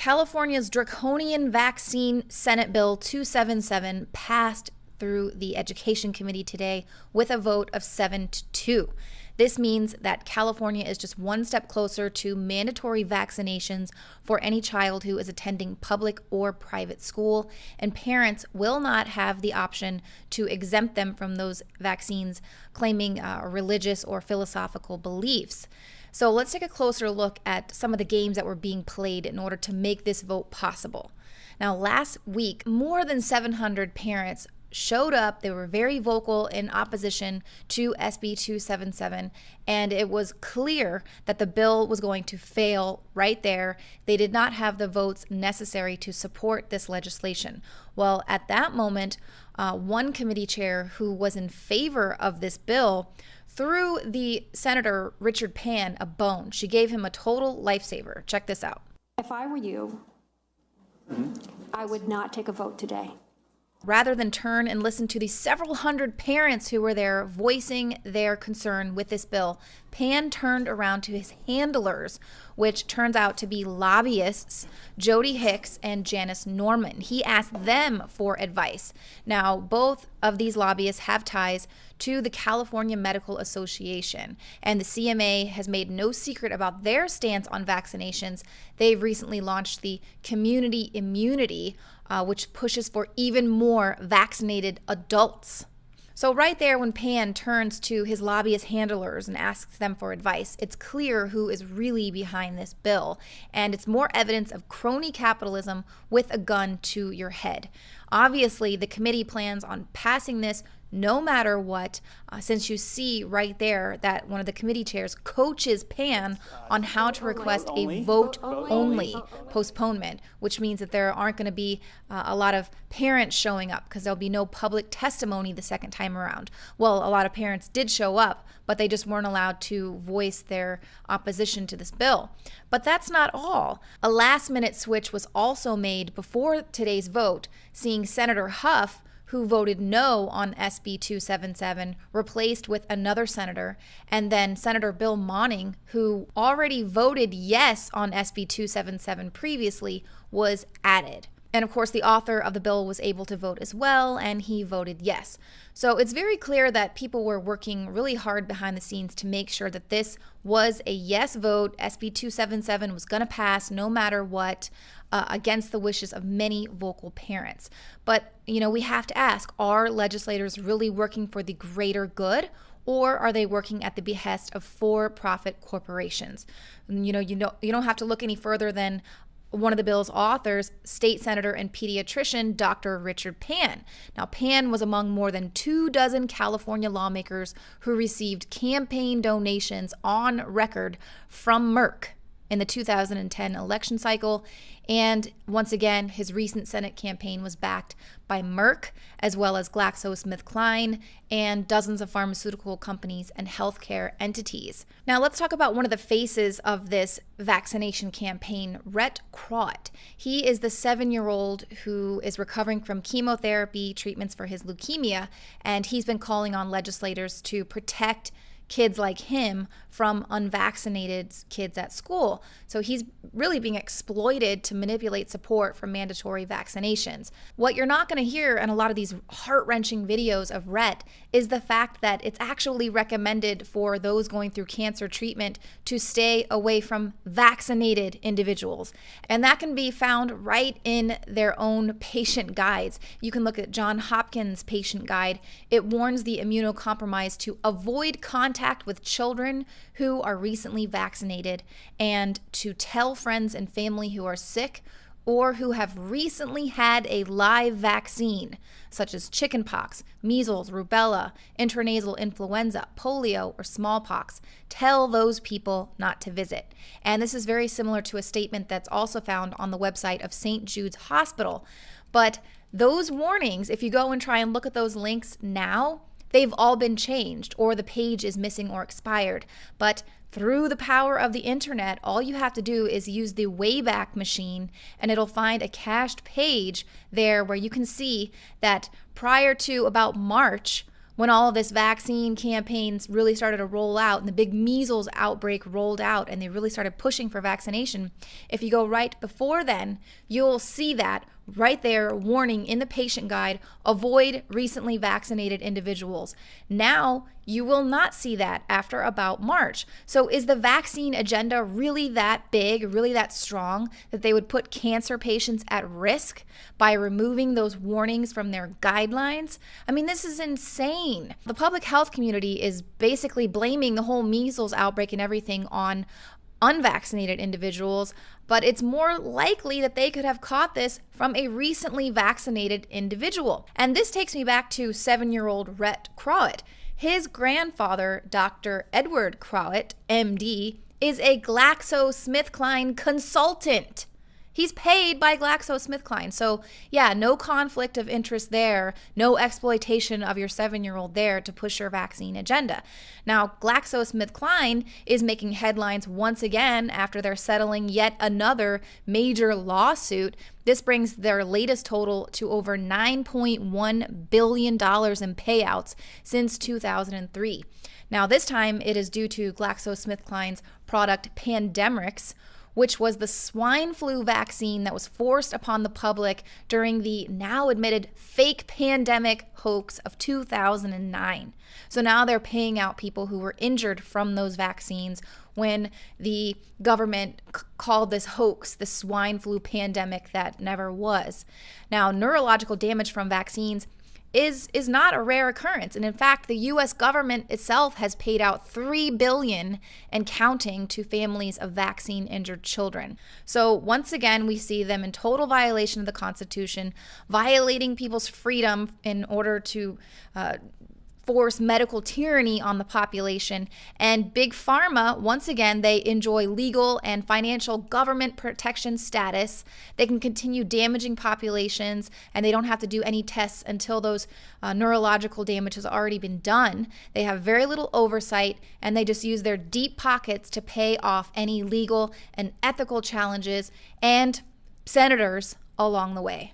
California's draconian vaccine Senate Bill 277 passed through the Education Committee today with a vote of 7-2. This means that California is just one step closer to mandatory vaccinations for any child who is attending public or private school, and parents will not have the option to exempt them from those vaccines, claiming religious or philosophical beliefs. So let's take a closer look at some of the games that were being played in order to make this vote possible. Now, last week, more than 700 parents showed up. They were very vocal in opposition to SB277, and it was clear that the bill was going to fail right there. They did not have the votes necessary to support this legislation. Well, at that moment, one committee chair who was in favor of this bill threw the Senator Richard Pan a bone. She gave him a total lifesaver. Check this out. If I were you, I would not take a vote today. Rather than turn and listen to the several hundred parents who were there voicing their concern with this bill, Pan turned around to his handlers, which turns out to be lobbyists, Jody Hicks and Janice Norman. He asked them for advice. Now, both of these lobbyists have ties to the California Medical Association, and the CMA has made no secret about their stance on vaccinations. They've recently launched the Community Immunity, which pushes for even more vaccinated adults. So right there, when Pan turns to his lobbyist handlers and asks them for advice, it's clear who is really behind this bill, and it's more evidence of crony capitalism with a gun to your head. Obviously, the committee plans on passing this no matter what, since you see right there that one of the committee chairs coaches Pan on how to request a vote-only postponement, which means that there aren't going to be a lot of parents showing up because there'll be no public testimony the second time around. Well, a lot of parents did show up, but they just weren't allowed to voice their opposition to this bill. But that's not all. A last-minute switch was also made before today's vote, seeing Senator Huff, who voted no on SB 277, replaced with another senator, and then Senator Bill Monning, who already voted yes on SB 277 previously, was added. And of course, the author of the bill was able to vote as well, and he voted yes. So it's very clear that people were working really hard behind the scenes to make sure that this was a yes vote. SB 277 was going to pass no matter what, against the wishes of many vocal parents. But, we have to ask, are legislators really working for the greater good, or are they working at the behest of for-profit corporations? You don't have to look any further than one of the bill's authors, state senator and pediatrician, Dr. Richard Pan. Now, Pan was among more than 24 California lawmakers who received campaign donations on record from Merck in the 2010 election cycle. And once again, his recent Senate campaign was backed by Merck, as well as GlaxoSmithKline and dozens of pharmaceutical companies and healthcare entities. Now let's talk about one of the faces of this vaccination campaign, Rhett Crott. He is the 7-year-old who is recovering from chemotherapy treatments for his leukemia, and he's been calling on legislators to protect kids like him from unvaccinated kids at school. So he's really being exploited to manipulate support for mandatory vaccinations. What you're not going to hear in a lot of these heart-wrenching videos of Rhett is the fact that it's actually recommended for those going through cancer treatment to stay away from vaccinated individuals. And that can be found right in their own patient guides. You can look at Johns Hopkins' patient guide. It warns the immunocompromised to avoid contact with children who are recently vaccinated and to tell friends and family who are sick or who have recently had a live vaccine, such as chickenpox, measles, rubella, intranasal influenza, polio, or smallpox. Tell those people not to visit. And this is very similar to a statement that's also found on the website of St. Jude's Hospital. But those warnings, if you go and try and look at those links now, they've all been changed, or the page is missing or expired. But through the power of the internet, all you have to do is use the Wayback Machine, and it'll find a cached page there where you can see that prior to about March, when all of this vaccine campaigns really started to roll out and the big measles outbreak rolled out and they really started pushing for vaccination, if you go right before then, you'll see that right there, warning in the patient guide, avoid recently vaccinated individuals. Now, you will not see that after about March. So is the vaccine agenda really that big, really that strong, that they would put cancer patients at risk by removing those warnings from their guidelines? I mean, this is insane. The public health community is basically blaming the whole measles outbreak and everything on unvaccinated individuals, but it's more likely that they could have caught this from a recently vaccinated individual. And this takes me back to 7-year-old Rhett Crowett. His grandfather, Dr. Edward Crowett, MD, is a GlaxoSmithKline consultant. He's paid by GlaxoSmithKline. So yeah, no conflict of interest there, no exploitation of your 7-year-old there to push your vaccine agenda. Now, GlaxoSmithKline is making headlines once again after they're settling yet another major lawsuit. This brings their latest total to over $9.1 billion in payouts since 2003. Now, this time it is due to GlaxoSmithKline's product Pandemrix, which was the swine flu vaccine that was forced upon the public during the now admitted fake pandemic hoax of 2009. So now they're paying out people who were injured from those vaccines when the government called this hoax the swine flu pandemic that never was. Now, neurological damage from vaccines is not a rare occurrence. And in fact, the US government itself has paid out $3 billion and counting to families of vaccine injured children. So once again, we see them in total violation of the Constitution, violating people's freedom in order to force medical tyranny on the population. And Big Pharma, once again, they enjoy legal and financial government protection status. They can continue damaging populations, and they don't have to do any tests until those neurological damage has already been done. They have very little oversight, and they just use their deep pockets to pay off any legal and ethical challenges and senators along the way.